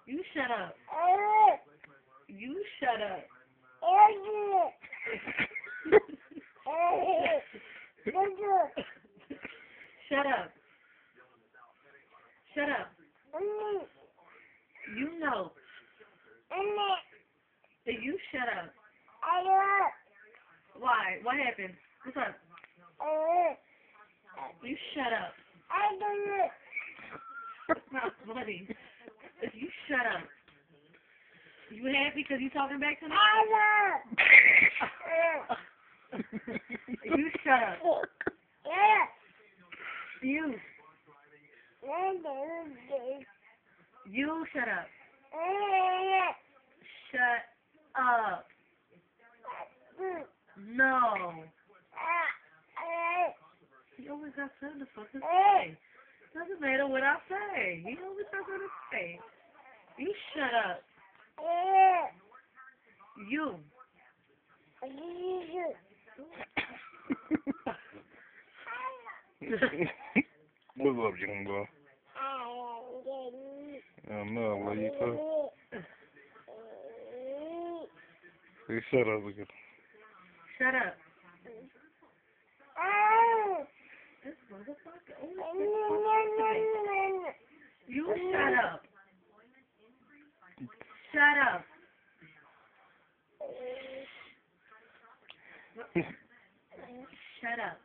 You shut up. You shut up. Shut up. Shut up. You know. You shut up. Why? What happened? What's up? You shut up. It's not funny. You shut up. You happy because you talking back to me? You shut up. You. You shut up. Shut up. No. He always got something to fucking say. Doesn't matter what I say. He always got something to say. You shut up. You. What's up, young boy? I know, what you talking? Hey, shut up again. Shut up. This motherfucker always You shut up. Shut up. Shut up.